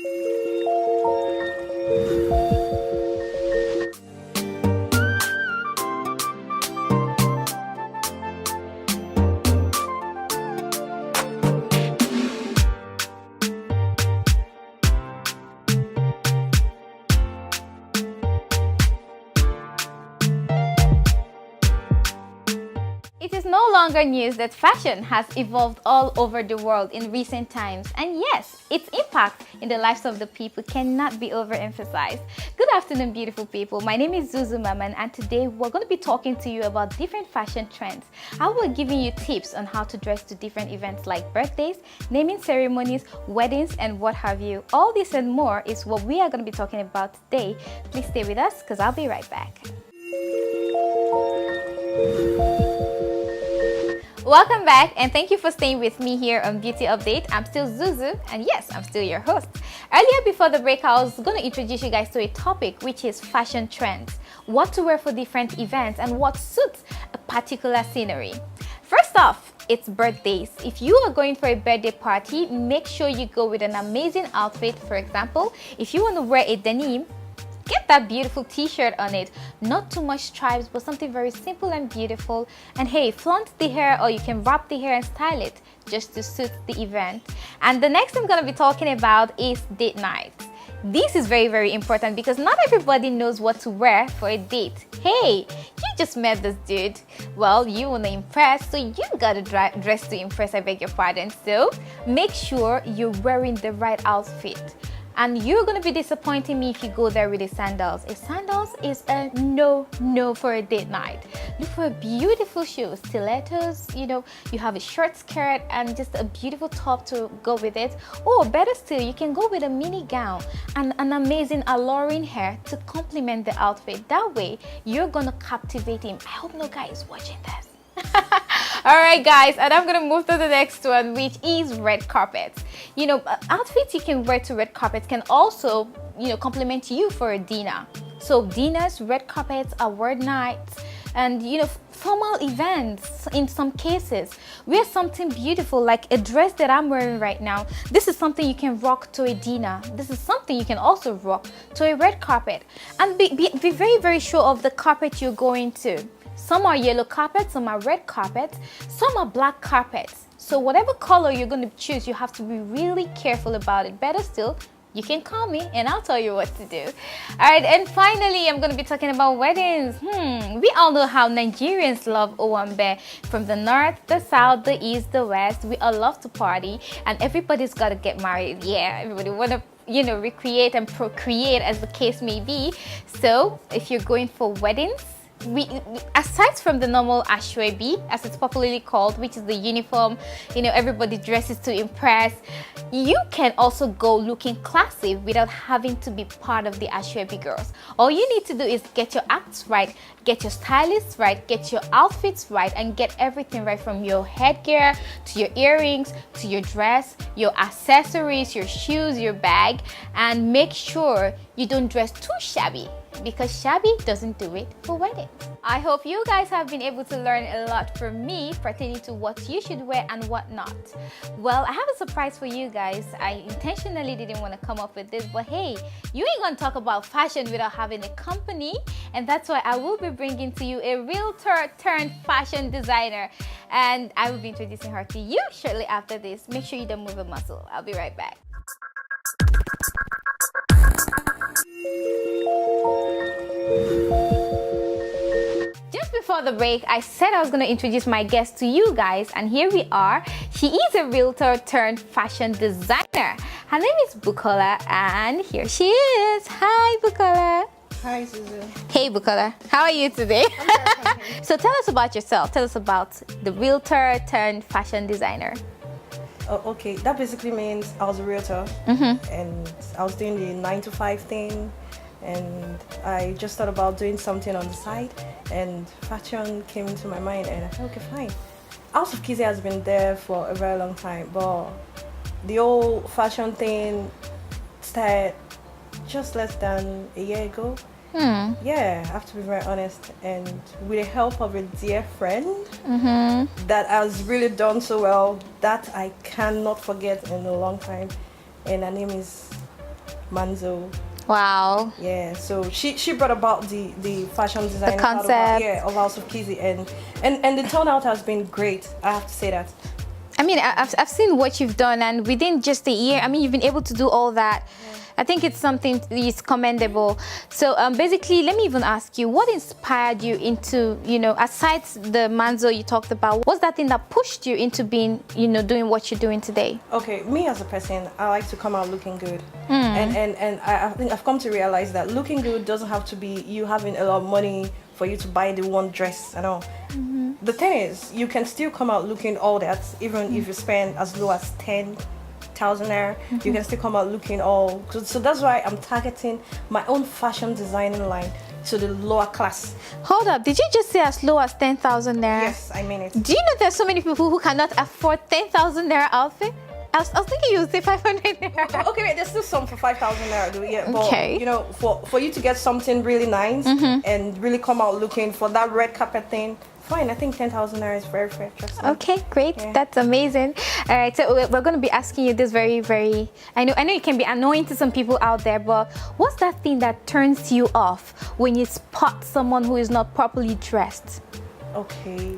It is no longer news that fashion has evolved all over the world in recent times, and yes, its impact in the lives of the people cannot be overemphasized. Good afternoon, beautiful people. My name is Zuzu Mamman, and today we're going to be talking to you about different fashion trends. I will be giving you tips on how to dress to different events like birthdays, naming ceremonies, weddings, and what have you. All this and more is what we are going to be talking about today. Please stay with us because I'll be right back. Welcome back, and thank you for staying with me here on Beauty Update. I'm still Zuzu, and yes, I'm still your host. Earlier before the break, I was going to introduce you guys to a topic, which is fashion trends. What to wear for different events and what suits a particular scenery. First off, it's birthdays. If you are going for a birthday party, make sure you go with an amazing outfit. For example, if you want to wear a denim, get that beautiful t-shirt on it. Not too much stripes, but something very simple and beautiful. And hey, flaunt the hair, or you can wrap the hair and style it just to suit the event. And the next I'm going to be talking about is date nights. This is very, very important because not everybody knows what to wear for a date. Hey, you just met this dude. Well, you want to impress, so you gotta dress to impress, I beg your pardon. So make sure you're wearing the right outfit. And you're going to be disappointing me if you go there with the sandals. A sandals is a no for a date night. Look for a beautiful shoe, stilettos, you have a short skirt and just a beautiful top to go with it. Or better still, you can go with a mini gown and an amazing alluring hair to complement the outfit. That way, you're going to captivate him. I hope no guy is watching this. Alright guys, and I'm gonna move to the next one, which is red carpets. Outfits you can wear to red carpets can also complement you for a dinner. So dinners, red carpets, award nights, and formal events in some cases. Wear something beautiful like a dress that I'm wearing right now. This is something you can rock to a dinner. This is something you can also rock to a red carpet. And be very, very sure of the carpet you're going to. Some are yellow carpets, some are red carpets, some are black carpets. So whatever color you're going to choose, you have to be really careful about it. Better still, you can call me and I'll tell you what to do. Alright, and finally, I'm going to be talking about weddings. We all know how Nigerians love Owambe. From the north, the south, the east, the west, we all love to party and everybody's got to get married. Yeah, everybody want to recreate and procreate as the case may be. So if you're going for weddings, aside from the normal ashwebi, as it's popularly called, which is the uniform, everybody dresses to impress, you can also go looking classy without having to be part of the ashwebi girls. All you need to do is get your acts right, get your stylists right, get your outfits right, and get everything right, from your headgear to your earrings to your dress, your accessories, your shoes, your bag, and make sure you don't dress too shabby, because shabby doesn't do it for weddings. I hope you guys have been able to learn a lot from me pertaining to what you should wear and what not. Well, I have a surprise for you guys. I intentionally didn't want to come up with this, but hey, you ain't gonna talk about fashion without having a company, and that's why I will be bringing to you a realtor turned fashion designer, and I will be introducing her to you shortly after this. Make sure you don't move a muscle. I'll be right back. Just before the break, I said I was going to introduce my guest to you guys, and here we are. She is a realtor turned fashion designer. Her name is Bukola, and here she is. Hi, Bukola. Hi, Zuzu. Hey, Bukola. How are you today? I'm good. So tell us about yourself. Tell us about the realtor turned fashion designer. Oh, okay, that basically means I was a realtor, and I was doing the 9 to 5 thing, and I just thought about doing something on the side, and fashion came into my mind, and I thought, okay, fine. House of Kizzy has been there for a very long time, but the whole fashion thing started just less than a year ago. Yeah, I have to be very honest, and with the help of a dear friend that has really done so well that I cannot forget in a long time, and her name is Manzo. Wow. Yeah, so she brought about the fashion design concept. of House of Kizzy, and the turnout has been great. I have to say that. I mean, I've seen what you've done, and within just a year, I mean, you've been able to do all that. Yeah. I think it's something is commendable. So basically, let me even ask you, what inspired you into, you know, aside the Manzo you talked about, what's that thing that pushed you into being, you know, doing what you're doing today? Okay, me as a person, I like to come out looking good. And I think I've come to realize that looking good doesn't have to be you having a lot of money for you to buy the one dress and all. The thing is, you can still come out looking all that, even if you spend as low as 10,000 naira, you can still come out looking all. So that's why I'm targeting my own fashion designing line to the lower class. Hold up, did you just say as low as 10,000 naira? Yes, I mean it. Do you know there's so many people who cannot afford 10,000 naira outfit? I was thinking you would say 500 naira. Okay, wait, there's still some for 5,000 naira, yeah. But, okay. you know, for you to get something really nice and really come out looking for that red carpet thing, fine. I think 10,000 naira is very fair. Okay, great. Yeah. That's amazing. All right, so we're going to be asking you this very, very. I know it can be annoying to some people out there, but what's that thing that turns you off when you spot someone who is not properly dressed? Okay,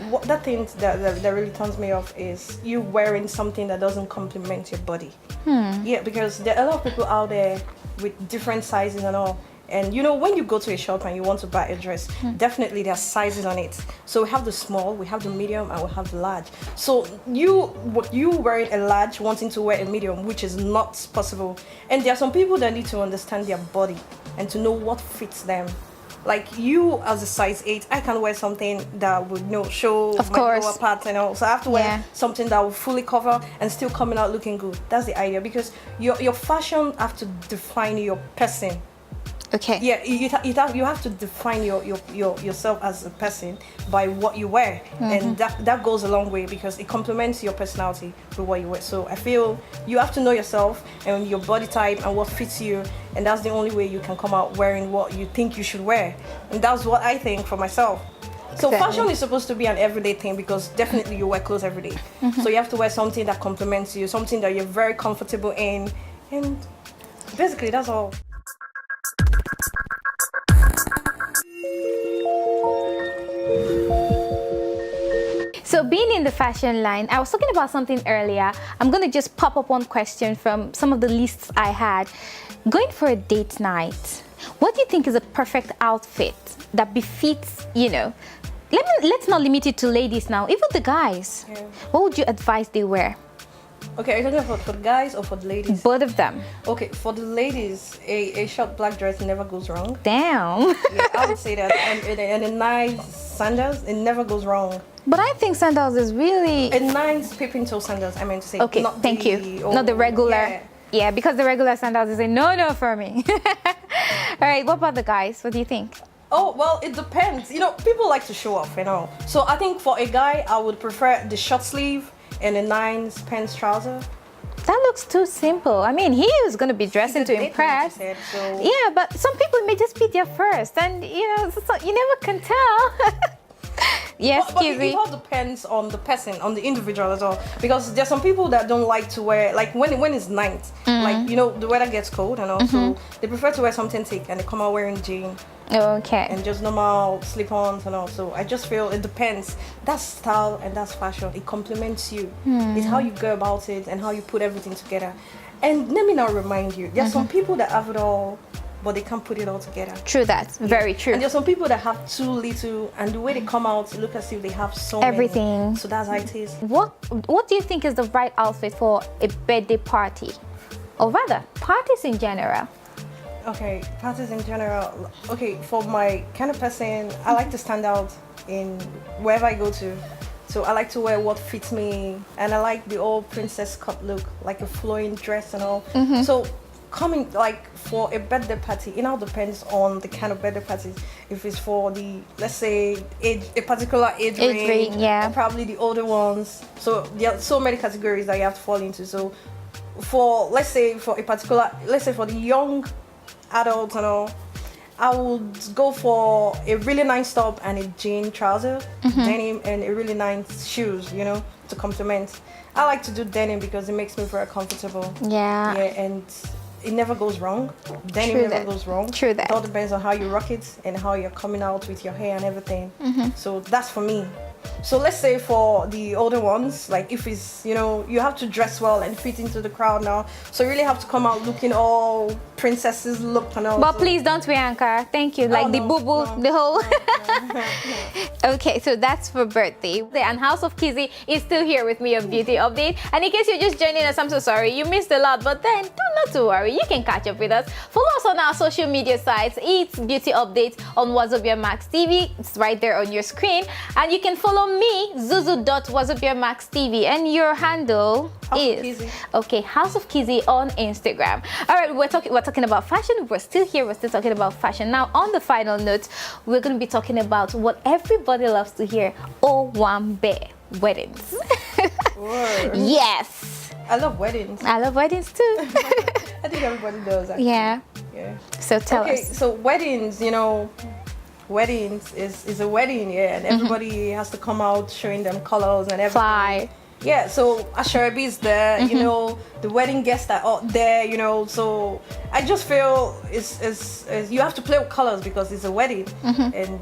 what that thing that really turns me off is you wearing something that doesn't complement your body. Yeah, because there are a lot of people out there with different sizes and all. And you know, when you go to a shop and you want to buy a dress, definitely there are sizes on it. So we have the small, we have the medium, and we have the large. So you wearing a large, wanting to wear a medium, which is not possible. And there are some people that need to understand their body and to know what fits them. Like you as a size 8, I can wear something that would show my lower part, so I have to wear something that will fully cover and still coming out looking good. That's the idea, because your fashion have to define your person. Okay. Yeah, you have to define yourself as a person by what you wear, and that goes a long way because it complements your personality with what you wear. So I feel you have to know yourself and your body type and what fits you, and that's the only way you can come out wearing what you think you should wear, and that's what I think for myself. So fashion is supposed to be an everyday thing, because definitely you wear clothes every day. So you have to wear something that complements you, something that you're very comfortable in, and basically that's all. So being in the fashion line, I was talking about something earlier. I'm going to just pop up one question from some of the lists I had. Going for a date night, what do you think is a perfect outfit that befits, let's not limit it to ladies now, even the guys. Yeah. What would you advise they wear? Okay, are you talking about for the guys or for the ladies? Both of them. Okay, for the ladies, a short black dress never goes wrong. Damn. Yeah, I would say that. And a nice sandals, it never goes wrong. But I think sandals is really... A nice peeping toe sandals, I meant to say. Okay, thank you. Not the regular. Yeah, because the regular sandals is a no-no for me. All right, what about the guys? What do you think? Oh, well, it depends. People like to show off, So I think for a guy, I would prefer the short sleeve and a nice pants trouser. That looks too simple. I mean, he was going to be dressing to impress. So. Yeah, but some people may just be there first, and you never can tell. Yes, but it all depends on the person, on the individual as well. Because there's some people that don't like to wear, like when it's night, like the weather gets cold and all, so they prefer to wear something thick, and they come out wearing jeans. Okay. And just normal slip-ons and all. So I just feel it depends. That's style and that's fashion. It complements you. It's how you go about it and how you put everything together. And let me now remind you, there's some people that have it all, but they can't put it all together. True that. Very true. And there's some people that have too little, and the way they come out, look as if they have so everything. Many. So that's how it is. What do you think is the right outfit for a birthday party? Or rather, parties in general? Okay, parties in general. Okay, for my kind of person, I like to stand out in wherever I go to. So I like to wear what fits me, and I like the old princess cut look, like a flowing dress and all. So coming like for a birthday party, it all depends on the kind of birthday party. If it's for the, let's say, a particular age range, yeah, or probably the older ones. So there are so many categories that you have to fall into. So for, let's say, for the young adults and all, I would go for a really nice top and a jean trouser, denim, and a really nice shoes, to complement. I like to do denim because it makes me very comfortable. Yeah. Yeah, and it never goes wrong. Then True it never that. goes wrong. True that. It all depends on how you rock it and how you're coming out with your hair and everything. So that's for me. So let's say for the older ones, like if it's, you know, you have to dress well and fit into the crowd now. So you really have to come out looking all princesses look and all. But so. please don't wear Ankara. Thank you. Like the no, boo-boo, no, the whole. no. Okay, so that's for birthday. And House of Kizzy is still here with me on Beauty Update. And in case you're just joining us, I'm so sorry. You missed a lot, but then not to worry. You can catch up with us. Follow us on our social media sites. It's Beauty Update on Wazobiamax TV. It's right there on your screen. And you can follow me, Zuzu.Wazobiamax TV. And your handle is House of Kizzy on Instagram. All right, we're talking about fashion. We're still here. We're still talking about fashion. Now, on the final note, we're going to be talking about what everybody loves to hear: Owambe weddings. Yes. I love weddings. I love weddings too. I think everybody does. Actually. Yeah. Yeah. So tell Okay, us. so weddings, you know, weddings is a wedding, yeah, and everybody has to come out showing them colors and everything. Fly. Yeah, so Asharabi is there, you know, the wedding guests are out there, you know, so I just feel it's you have to play with colors because it's a wedding, and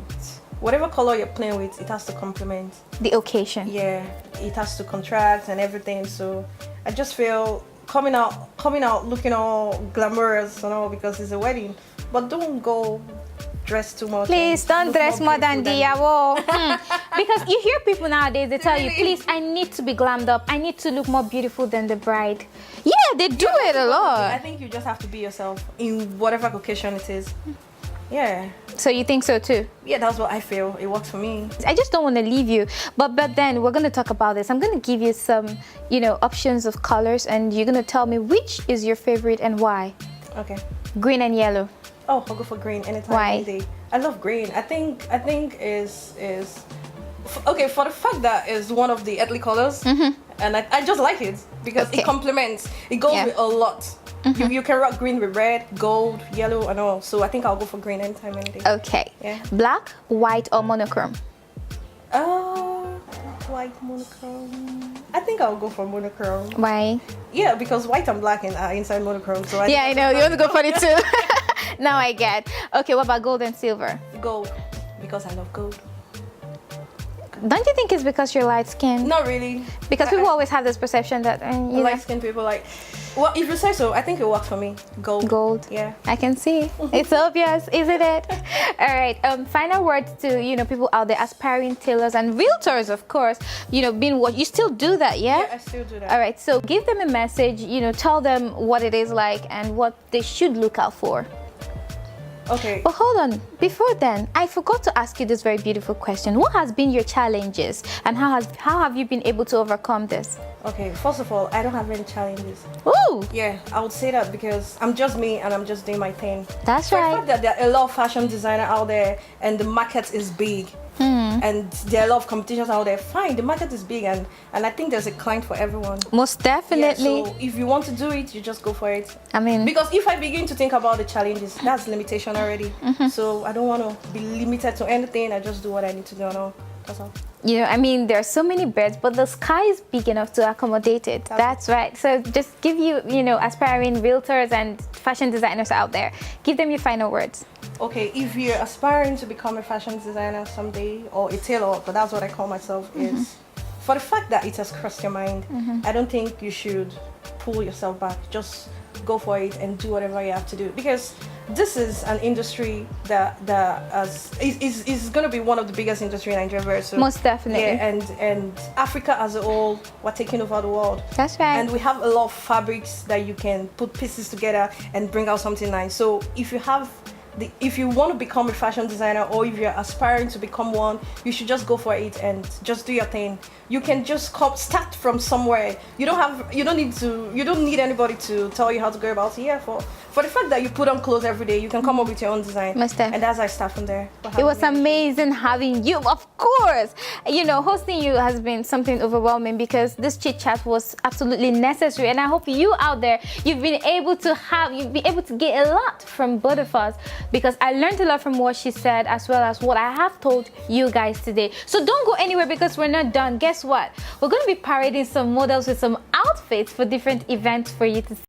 whatever color you're playing with, it has to complement The occasion. yeah, it has to contract and everything. So I just feel coming out looking all glamorous and all because it's a wedding, but don't go dress too much. Please don't look dress more than beautiful Diawo. Because you hear people nowadays, they tell you, please, I need to be glammed up. I need to look more beautiful than the bride. Yeah, they do it a I lot. think you just have to be yourself in whatever occasion it is. Yeah. So you think so too? Yeah, that's what I feel. It works for me. I just don't want to leave you, but then we're going to talk about this. I'm going to give you some, options of colors, and you're going to tell me which is your favorite and why. Okay. Green and yellow. Oh, I'll go for green anytime, Why? any day. I love green. I think is okay for the fact that it's one of the earthly colors, and I just like it because it complements. It goes with a lot. You can rock green with red, gold, yellow, and all. So I think I'll go for green anytime, any day. Okay. Yeah. Black, white, or monochrome? White monochrome. I think I'll go for monochrome. Why? Yeah, because white and black are inside monochrome. So I know. You want to go for it too. Now I get. Okay, what about gold and silver? Gold, because I love gold. Don't you think it's because you're light skinned? Not really. Because people always have this perception that light skinned people like. Well, if you say so, I think it works for me. Gold. Gold. Yeah. I can see. It's obvious, isn't it? All right. Final words to people out there, aspiring tailors and realtors, of course. Being what you still do that, yeah? Yeah, I still do that. All right. So give them a message. Tell them what it is like and what they should look out for. Okay. But hold on, before then, I forgot to ask you this very beautiful question. What has been your challenges and how have you been able to overcome this? Okay, first of all, I don't have any challenges. Ooh! Yeah, I would say that because I'm just me and I'm just doing my thing. That's right. right. The fact that there are a lot of fashion designers out there and the market is big, and there are a lot of competitions out there, fine, the market is big and I think there's a client for everyone. Most definitely. Yeah, so if you want to do it, you just go for it. I mean, because if I begin to think about the challenges, that's limitation already. So I don't want to be limited to anything. I just do what I need to do and all. That's all. there are so many birds, but the sky is big enough to accommodate it. That's right. So just give aspiring realtors and fashion designers out there, give them your final words. Okay, if you're aspiring to become a fashion designer someday or a tailor, but that's what I call myself, is for the fact that it has crossed your mind, I don't think you should pull yourself back. Just go for it and do whatever you have to do, because this is an industry that is going to be one of the biggest industry in Nigeria. So most definitely. Yeah, and Africa as a whole, we're taking over the world. That's right. And we have a lot of fabrics that you can put pieces together and bring out something nice. So if you want to become a fashion designer or if you're aspiring to become one, you should just go for it and just do your thing. You can just start from somewhere. You don't need anybody to tell you how to go about it. Yeah, for the fact that you put on clothes every day, you can come up with your own design. Most definitely. And that's how I start from there. It was amazing having you, of course. Hosting you has been something overwhelming because this chit chat was absolutely necessary, and I hope you out there, you've been able to get a lot from both of us, because I learned a lot from what she said as well as what I have told you guys today. So don't go anywhere because we're not done. Guess what? We're going to be parading some models with some outfits for different events for you to see.